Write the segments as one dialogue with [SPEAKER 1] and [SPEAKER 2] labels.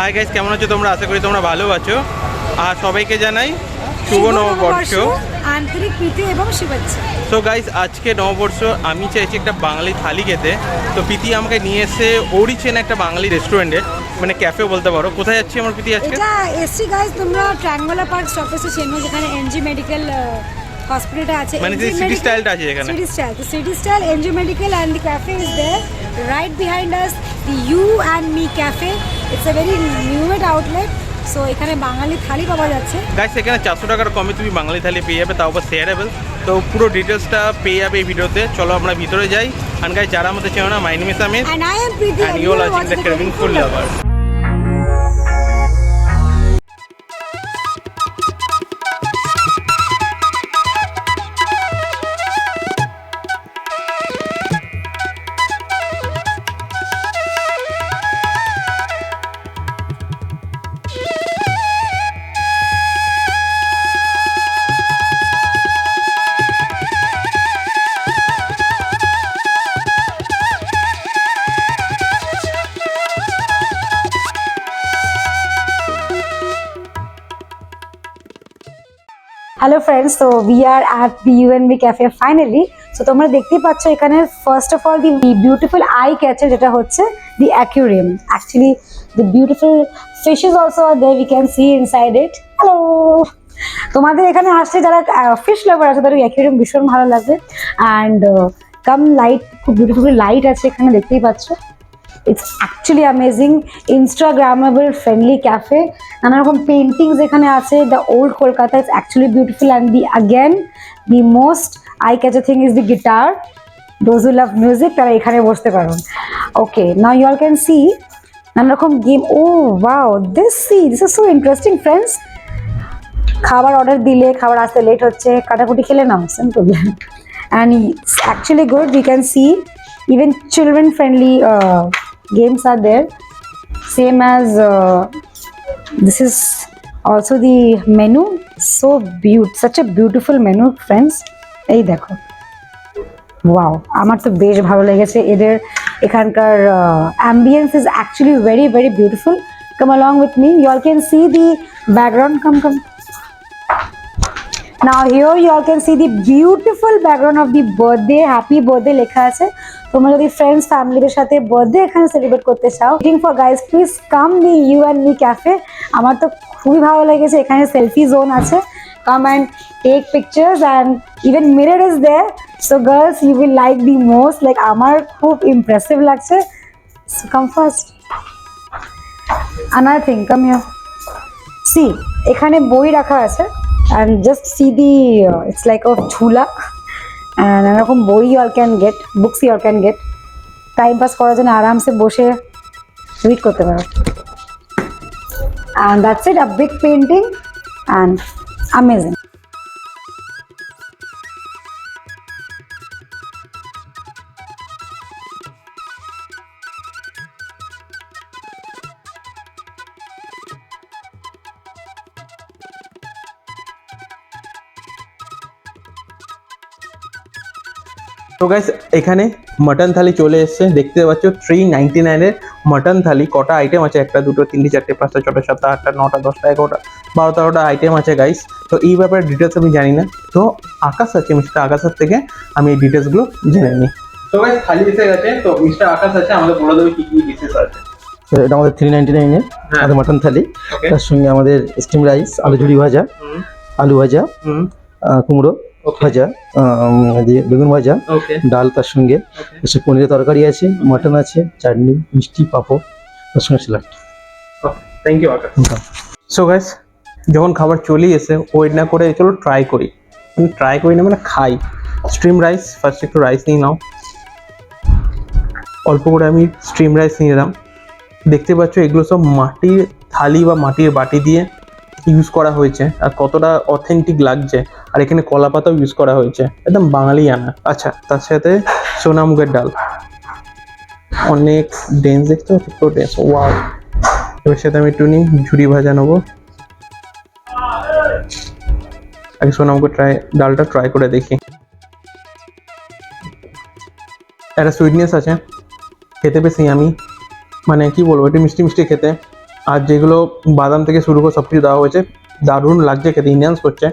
[SPEAKER 1] Hi guys, কেমন আছো তোমরা? আশা করি তোমরা ভালো আছো। আর সবাইকে জানাই শুভ নববর্ষ,
[SPEAKER 2] আন্তরিক প্রীতি এবং শুভেচ্ছা।
[SPEAKER 1] তো গাইস আজকে নববর্ষ, আমি চাইছি একটা বাঙালি থালি খেতে। তো প্রীতি আমাকে নিয়ে এসে ওরিচেন একটা বাঙালি রেস্টুরেন্টে, মানে ক্যাফে বলতে পারো। কোথায় যাচ্ছি আমার প্রীতি আজকে?
[SPEAKER 2] এটা এসছি গাইস, তোমরা ট্রায়াঙ্গুলার পার্ক স্টপেজে চেনো, যেখানে এনজি মেডিকেল হসপিটালটা আছে,
[SPEAKER 1] মানে যে সিটি স্টাইলটা আছে এখানে।
[SPEAKER 2] City style NG medical and the cafe is there right behind us, the you and me cafe. It's a very new made outlet. So এখানে বাঙালি থালি পাওয়া যাচ্ছে
[SPEAKER 1] গাইস এখানে 400 টাকার কমে তুমি বাঙালি থালি পেয়ে যাবে, তাও আবার শেয়ারেবল। তো পুরো ডিটেলসটা পেয়ে যাবে এই ভিডিওতে। চলো আমরা ভিতরে যাই। অ্যান্ড গাইস যারা আমাদের চেনো না, my name is Amir
[SPEAKER 2] and I am Preeti
[SPEAKER 1] and you are watching the Craving Food Lover.
[SPEAKER 2] Hello friends, তো we are at the UNB cafe finally. So তোমরা দেখতেই পাচ্ছ এখানে first of all the beautiful eye catcher, যেটা হচ্ছে the aquarium. Actually the beautiful fishes also are there, we can see inside it. Hello, তোমাদের এখানে আসলে যারা ফিশ লাভার আছে তাদের অ্যাকুরিয়াম ভীষণ ভালো লাগবে। অ্যান্ড কাম লাইট, খুব বিউটিফুল লাইট আছে এখানে, দেখতেই পাচ্ছ। It's actually amazing, instagrammable friendly cafe. নানা রকম পেন্টিংস এখানে আছে। The old Kolkata it's actually beautiful. And the most eye catcher thing is the guitar. Those who love music তারা এখানে বসতে পারো। Okay, now you all can see নানা রকম game. Oh wow, this is so interesting friends. খাবার order দিলে খাবার আসতে লেট হচ্ছে, কাটাকুটি খেলে নাও, simple. And it's actually good. We can see even children friendly games are there, same as this is also the menu. So such a beautiful menu friends. এই দেখো, ওয়াও, আমার তো বেশ ভালো লেগেছে। এদের এখানকার ambience is actually very very beautiful. Come along with me, you all can see the background. Come now here you all can see the beautiful background of the birthday. Happy birthday লেখা আছে। তোমরা যদি friends ফ্যামিলিদের সাথে birthday এখানে celebrate করতে চাও, waiting for guys, please come the you and me cafe. আমার তো খুবই ভালো লেগেছে। এখানে সেলফি জোন আছে, come and take pictures and even mirror is there. So girls, you will like the most. Like আমার খুব ইমপ্রেসিভ লাগছে। So come first. Another thing, come here. See, এখানে বই রাখা আছে। And just see the it's like a chula, and এরকম বই you all can get, books you all can get, time pass করার জন্য আরামসে বসে রিড করতে পারো। And that's it, a big painting and amazing.
[SPEAKER 1] তো গাইস এখানে মটন থালি চলে এসছে, দেখতে পাচ্ছ 399-এর মটন থালি। কটা আইটেম আছে? 1 2 3 4 5 6 7 8 9 10 11 12 13টা আইটেম আছে গাইস। তো এই ব্যাপারে ডিটেলস আমি জানি না, তো আকাশ আছে, মিস্টার আকাশের থেকে আমি এই ডিটেলসগুলো জেনে নিই। তো গাইস থালি এসে গেছে, তো মিস্টার আকাশ আছে, আমাদের বলে দেবে কি কি ডিশেস আছে।
[SPEAKER 3] এটা আমাদের 399-এর আমাদের মটন থালি। তার সঙ্গে আমাদের স্টিম রাইস, আলু ঝুড়ি ভাজা, আলু ভাজা, কুমড়ো ভাজা, বেগুন ভাজা, ডাল, তার সঙ্গে পনিরের তরকারি আছে, মটন আছে, চাটনি, মিষ্টি, পাঁপড়, তার সঙ্গে salad.
[SPEAKER 1] Thank you Akash. So guys যখন খাবার চলে এসে ওয়েট না করে চলো ট্রাই করি। ট্রাই করি না মানে খাই। স্ট্রিম রাইস, ফার্স্ট একটু রাইস নিয়ে নাও। অল্প করে আমি স্ট্রিম রাইস নিয়ে নিলাম। দেখতে পাচ্ছ এগুলো সব মাটির থালি বা মাটির বাটি দিয়ে ইউজ করা হয়েছে, আর কতটা অথেন্টিক লাগছে। আর এখানে কলা পাতাও ইউজ করা হয়েছে, একদম বাঙালি আনা। আচ্ছা, তার সাথে সোনা মুগের ডাল, অনেক ডেন্স, দেখতে পাচ্ছ তো ডেন্স, ওয়াও। এর সাথে আমি একটু নিই ঝুড়ি ভাজা নেবো। আগে সোনা মুগের ডালটা ট্রাই করে দেখি। একটা সুইটনেস আছে, খেতে বেশি আমি মানে কি বলবো, একটু মিষ্টি মিষ্টি খেতে, আর যেগুলো বাদাম থেকে শুরু করে সব কিছু দেওয়া হয়েছে, দারুণ লাগছে খেতে, ইনহ্যান্স করছে।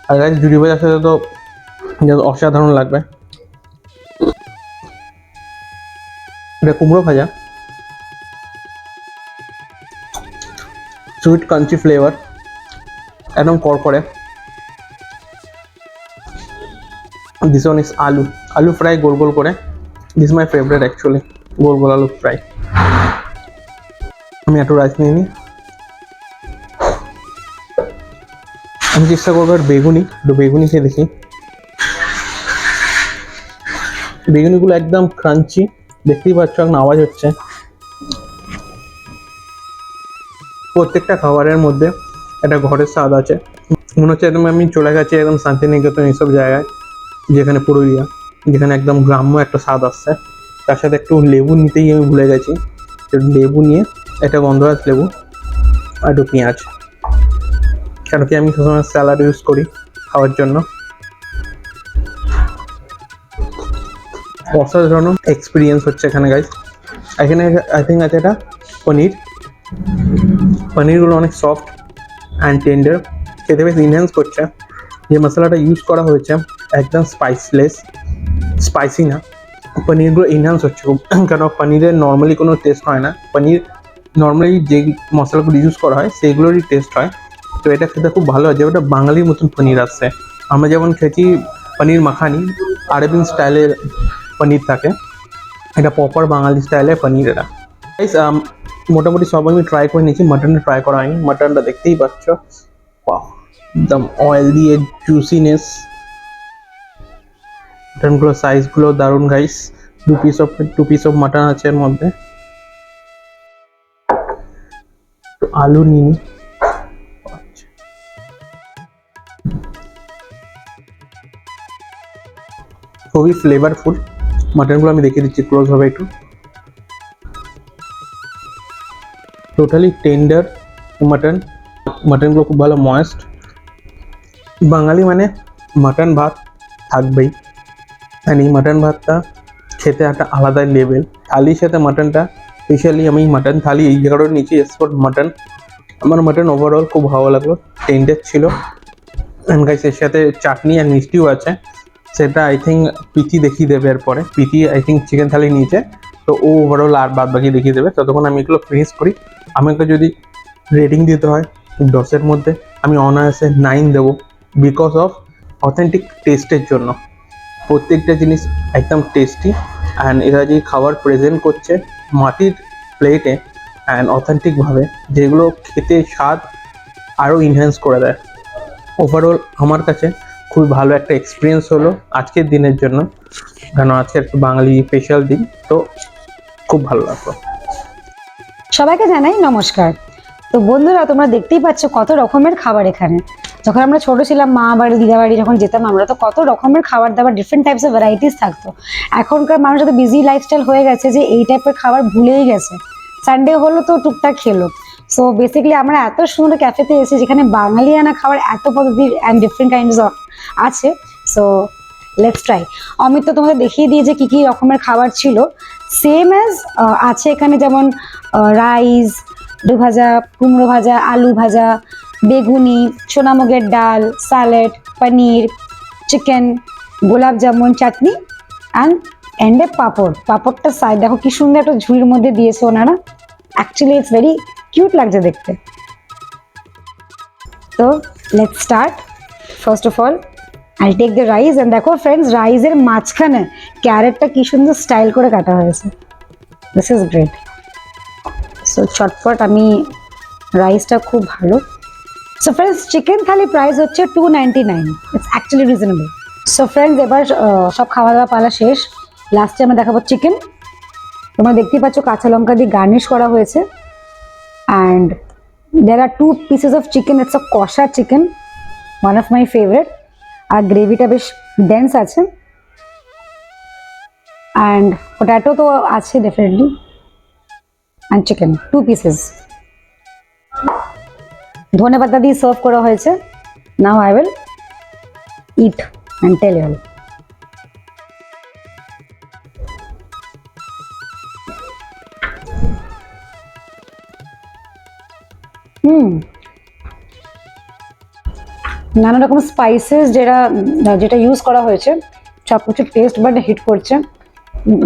[SPEAKER 1] আর গাইস ঝুড়ি ভাজার সাথে তো অসাধারণ লাগবে। এটা কুমড়ো ভাজা, সুইট ক্রাঞ্চি ফ্লেভার, একদম করকরে। দিস ওয়ান ইজ আলু ফ্রাই গোল গোল করে। দিস মাই ফেভারিট অ্যাকচুয়ালি, গোল গোল আলু ফ্রাই। আমি একটু রাইস নিয়ে নিই। আমি চেষ্টা করবো আর একটু বেগুনি খেয়ে দেখি। বেগুনিগুলো একদম ক্রাঞ্চি, দেখতেই পাচ্ছ এখন আওয়াজ হচ্ছে। প্রত্যেকটা খাবারের মধ্যে একটা ঘরের স্বাদ আছে। মনে হচ্ছে একদম আমি চলে গেছি একদম শান্তিনিকেতন এইসব জায়গায়, যেখানে পুরুলিয়া, যেখানে একদম গ্রাম্য একটা স্বাদ আসছে। তার সাথে একটু লেবু নিতেই আমি ভুলে গেছি, লেবু নিয়ে একটা গন্ধরাজ লেবু আর একটু পেঁয়াজ, কেন কি আমি সবসময় স্যালাড ইউজ করি খাওয়ার জন্য। অসাধারণ এক্সপিরিয়েন্স হচ্ছে এখানে গাইস। এখানে আই থিঙ্ক আছে এটা পনিরগুলো অনেক সফট অ্যান্ড টেন্ডার, খেতে বেশ ইনহ্যান্স করছে। যে মশলাটা ইউজ করা হয়েছে একদম স্পাইসি না, পনিরগুলো ইনহ্যান্স হচ্ছে খুব। কেন পনিরের নর্মালি কোনো টেস্ট হয় না, পনির নর্মালি যে মশলাগুলো ইউজ করা হয় সেইগুলোরই টেস্ট হয়। তো এটা খেতে খুব ভালো আছে, ওটা বাঙালির মতন পনির আসছে। আমরা যেমন খেয়েছি পনির মাখানি, আরবিন স্টাইলের পনির থাকে, এটা প্রপার বাঙালি স্টাইলের পনির এটা। গাইস মোটামুটি সব আমি ট্রাই করে নিয়েছি, মাটনটা ট্রাই করা হয়নি। মাটনটা দেখতেই পাচ্ছ, বাহ, একদম অয়েল দিয়ে জুসিনেস, মাটনগুলো সাইজগুলো দারুণ guys. Two piece of mutton আছে এর মধ্যে। তো আলু নিয়ে নিই। খুবই ফ্লেভারফুল মাটনগুলো, আমি দেখিয়ে দিচ্ছি ক্লোজ হবে একটু। টোটালি টেন্ডার মাটনগুলো খুব ভালো ময়েস্ট। বাঙালি মানে মাটন ভাত থাকবেই, আর এই মাটন ভাতটা খেতে একটা আলাদাই লেভেল। থালির সাথে মাটনটা, স্পেশালি আমি মাটন থালি এই জায়গাটা নিচে এক্সপোর্ট মাটন। আমার মাটন ওভারঅল খুব ভালো লাগলো, টেন্ডার ছিল। অ্যান্ড গাইস এর সাথে চাটনি আর মিষ্টিও আছে, সেটা আই থিঙ্ক প্রীতি দেখিয়ে দেবে এরপরে। প্রীতি আই থিঙ্ক চিকেন থালি নিয়েছে, তো ও ওভারঅল আর বাদ বাকি দেখিয়ে দেবে। ততক্ষণ আমি এগুলো ফিনিশ করি। আমাকে যদি রেটিং দিতে হয় 10-এর মধ্যে আমি অনায়াসে 9 দেবো, বিকজ অফ অথেন্টিক টেস্টের জন্য। প্রত্যেকটা জিনিস একদম টেস্টি, অ্যান্ড এরা যে খাবার প্রেজেন্ট করছে মাটির প্লেটে অ্যান্ড অথেন্টিকভাবে, যেগুলো খেতে স্বাদ আরও ইনহ্যান্স করে দেয়। ওভারঅল আমার কাছে খুবই ভালো একটা এক্সপিরিয়েন্স হলো আজকের দিনের জন্য, কেন আজকে একটা বাঙালি স্পেশাল দিন, তো খুব ভালো লাগলো।
[SPEAKER 2] সবাইকে জানাই নমস্কার। তো বন্ধুরা, তোমরা দেখতেই পাচ্ছ কত রকমের খাবার এখানে। যখন আমরা ছোট ছিলাম, মা বাড়ি দিদা বাড়ি যখন যেতাম, আমরা তো কত রকমের খাবার দাবার, ডিফারেন্ট টাইপস অফ ভ্যারাইটিস থাকতো। এখনকার মানুষ এত বিজি লাইফস্টাইল হয়ে গেছে যে এই টাইপের খাবার ভুলেই গেছে। সানডে হলো তো টুকটাক খেলো। সো বেসিক্যালি আমরা এত সুন্দর ক্যাফেতে এসেছি যেখানে বাঙালিয়ানা খাবার এত পদ্ধতির অ্যান্ড ডিফারেন্ট কাইন্ডস অফ আছে। So let's try. অমিত তো তোমাদের দেখিয়ে দিয়েছে কি কি রকমের খাবার ছিল। সেম অ্যাজ আছে এখানে, যেমন রাইস, দু ভাজা, কুমড়ো ভাজা, আলু ভাজা, বেগুনি, সোনামুগের ডাল, স্যালাড, পনির, চিকেন, গোলাপ জামুন, চাটনি অ্যান্ড এন্ডে পাঁপড়। পাঁপড়টা সাইড দেখো কি সুন্দর একটা ঝুড়ির মধ্যে দিয়েছে ওনারা। অ্যাকচুয়ালি ইটস ভেরি কিউট লাগছে দেখতে। তো let's start. First of all I take the rice, and দেখো ফ্রেন্ডস, রাইসের মাঝখানে ক্যারেটটা কি সুন্দর স্টাইল করে কাটা হয়েছে। This is great. সো চটপট আমি রাইসটা খুব ভালো। সো ফ্রেন্ডস, চিকেন থালি প্রাইস হচ্ছে 299। It's actually reasonable. So friends, এবার সব খাওয়া দাওয়া পালা শেষ। লাস্টে আমরা দেখাবো চিকেন। তোমরা দেখতেই পাচ্ছ কাঁচা লঙ্কা দিয়ে গার্নিশ করা হয়েছে, and there are 2 pieces of chicken. It's a কষা chicken, one of my favourite. আর গ্রেভিটা বেশ ডেন্স আছে, অ্যান্ড পোট্যাটো তো আছে ডেফিনেটলি, অ্যান্ড চিকেন 2 pieces। ধনে পাতা দিয়ে সার্ভ করা হয়েছে। Now I will eat and tell you. নানা রকম স্পাইসেস যেটা ইউজ করা হয়েছে সব কিছু টেস্ট বাট হিট করছে।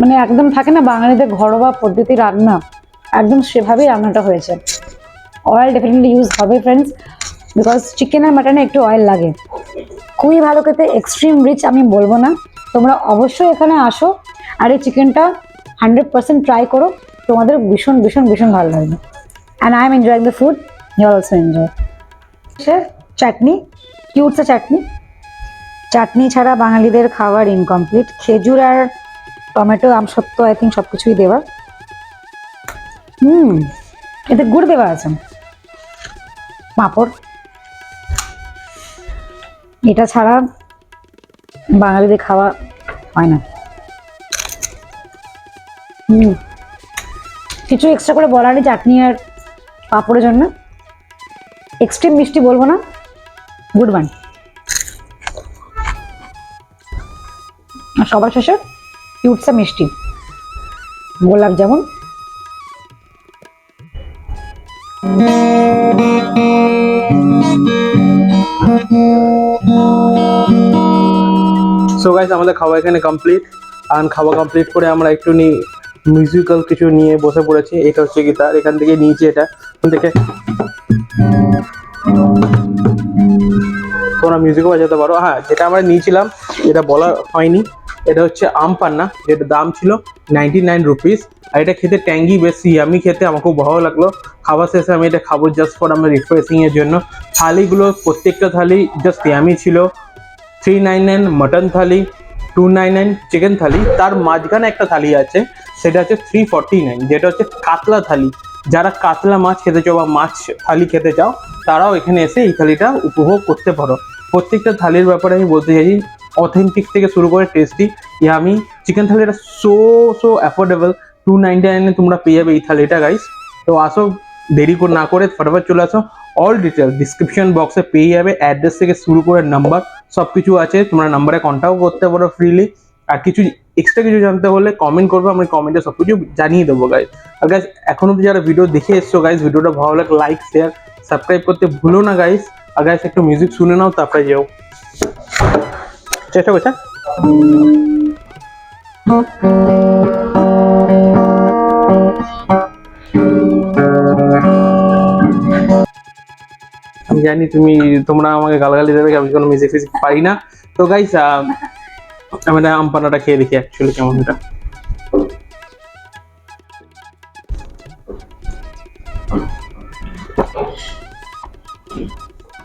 [SPEAKER 2] মানে একদম থাকে না বাঙালিদের ঘরোয়া পদ্ধতি রান্না, একদম সেভাবেই রান্নাটা হয়েছে। অয়েল ডেফিনেটলি ইউজ হবে ফ্রেন্ডস, বিকজ চিকেন আর মাটনে একটু অয়েল লাগে। খুবই ভালো খেতে, এক্সট্রিম রিচ আমি বলবো না। তোমরা অবশ্যই এখানে আসো আর এই চিকেনটা 100% ট্রাই করো, তোমাদের ভীষণ ভীষণ ভীষণ ভালো লাগবে। And I am enjoying the food, you also enjoy. Chutney, কিউটসা চাটনি। চাটনি ছাড়া বাঙালিদের খাবার ইনকমপ্লিট। খেজুর আর টমেটো, আমসত্ত্ব, আই থিঙ্ক সব কিছুই দেওয়া। এতে গুড় দেওয়া আছে। পাঁপড়, এটা ছাড়া বাঙালিদের খাওয়া হয় না। কিছু এক্সট্রা করে বলার নেই চাটনি আর পাঁপড়ের জন্য। এক্সট্রিম মিষ্টি বলবো না, গুড ওয়ান। আর সবার শেষে কিউটসা মিষ্টি, গোলাপ জামুন।
[SPEAKER 1] সো গাইস আমাদের খাওয়া এখানে কমপ্লিট। আর খাওয়া কমপ্লিট করে আমরা একটু মিউজিক্যাল কিছু নিয়ে বসে পড়েছি। এটা হচ্ছে গিটার, এখান থেকে নিচে এটা থেকে তোমরা মিউজিকও বাজাতে পারো। হ্যাঁ, যেটা আমরা নিয়েছিলাম এটা বলা হয়নি, এটা হচ্ছে আম পান্না, যেটা দাম ছিল 99 রুপিস। আর এটা খেতে ট্যাঙ্গি, বেশ ইয়ামি খেতে, আমার খুব ভালো লাগলো। খাবার শেষে আমি এটা খাবো জাস্ট ফর আমার রিফ্রেশিং এর জন্য। থালিগুলো প্রত্যেকটা থালি জাস্ট ইয়ামি ছিল। 399 মটন থালি, 299 চিকেন থালি, তার মাঝখানে একটা থালি আছে সেটা হচ্ছে 349, যেটা হচ্ছে কাতলা থালি। যারা কাতলা মাছ খেতে চাও বা মাছ থালি খেতে চাও তারাও এখানে এসে এই থালিটা উপভোগ করতে পারো। প্রত্যেকটা থালির ব্যাপারে আমি বলতে চাইছি, অথেন্টিক থেকে শুরু করে টেস্টি। আমি চিকেন থালিটা সো অ্যাফোর্ডেবল, 299 তোমরা পেয়ে যাবে এই থালিটা গাইস। তো আসো, দেরি না করে ফটাফট চলে আসো। অল ডিটেলস ডিসক্রিপশন বক্সে পেয়ে যাবে, অ্যাড্রেস থেকে শুরু করে নাম্বার সব কিছু আছে, তোমরা নাম্বারে কন্ট্যাক্ট করতে পারো ফ্রিলি। আর কিছু এক্সট্রা কিছু জানতে হলে কমেন্ট করবো, আমি কমেন্টে সব কিছু জানিয়ে দেবো গাইজ। আর গাইজ এখন অব্দি যারা ভিডিও দেখে এসছো গাইজ, ভিডিওটা ভালো লাগে লাইক শেয়ার সাবস্ক্রাইব করতে ভুলো না গাইজ। আর গাইজ একটু মিউজিক শুনে নাও, তারপরে যাও চেষ্টা করছে। আমি জানি তোমরা আমাকে গালাগালি দেবে, আমি কোনো মিউজিক ফিউজিক পারি না। তো গাইস আমি আম পান্নাটা খেয়ে দেখি অ্যাকচুয়ালি কেমন এটা।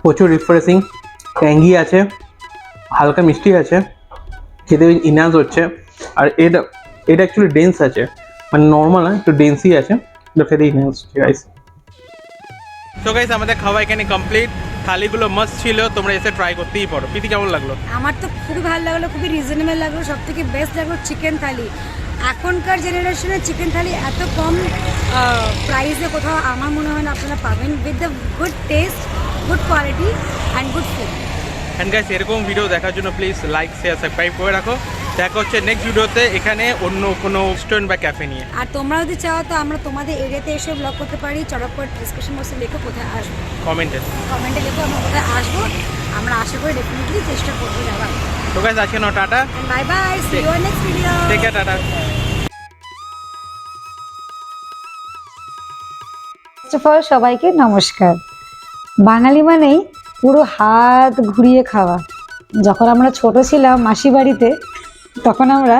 [SPEAKER 1] প্রচুর রিফ্রেশিং, ট্যাঙ্গি আছে, হালকা মিষ্টি আছে, খেতে ইনহ্যান্স হচ্ছে। আর এটা অ্যাকচুয়ালি ডেন্স আছে, মানে নর্মাল না, একটু ডেন্সই আছে, এটা খেতে ইনহ্যান্স হচ্ছে গাইস। তো গাইস আমাদের খাওয়া এখানে কমপ্লিট। থালিগুলো মাস্ট ছিল, তোমরা এসে ট্রাই করতেই পারো। প্রীতি কেমন লাগলো?
[SPEAKER 2] আমার তো খুবই ভালো লাগলো, খুবই রিজনেবল লাগলো, সব থেকে বেস্ট লাগলো চিকেন থালি। এখনকার জেনারেশনে চিকেন থালি এত কম প্রাইসে কোথাও আমার মনে হয় না আপনারা পাবেন, with the good test, good quality and good food.
[SPEAKER 1] And guys এরকম ভিডিও দেখার জন্য প্লিজ লাইক শেয়ার সাবস্ক্রাইব করে রাখো। দেখা হচ্ছে নেক্সট ভিডিওতে এখানে অন্য কোনো রেস্টুরেন্ট বা ক্যাফে নিয়ে।
[SPEAKER 2] আর তোমরা যদি চাও তো আমরা তোমাদের এরিয়াতে এসে ব্লগ করতে পারি। চটপট ডিসক্রিপশন বক্সে লেখো কোথায় আসবো, কমেন্টে লেখো আমরা কোথায় আসবো। আমরা আশা করি ডেফিনেটলি চেষ্টা করবো যাওয়ার।
[SPEAKER 1] তো গাইস আজকে tata,
[SPEAKER 2] bye bye, see you in next video.
[SPEAKER 1] Take care, tata.
[SPEAKER 2] First of all সবাইকে নমস্কার। বাঙালি মানেই পুরো হাত ঘুরিয়ে খাওয়া। যখন আমরা ছোট ছিলাম মাসি বাড়িতে, তখন আমরা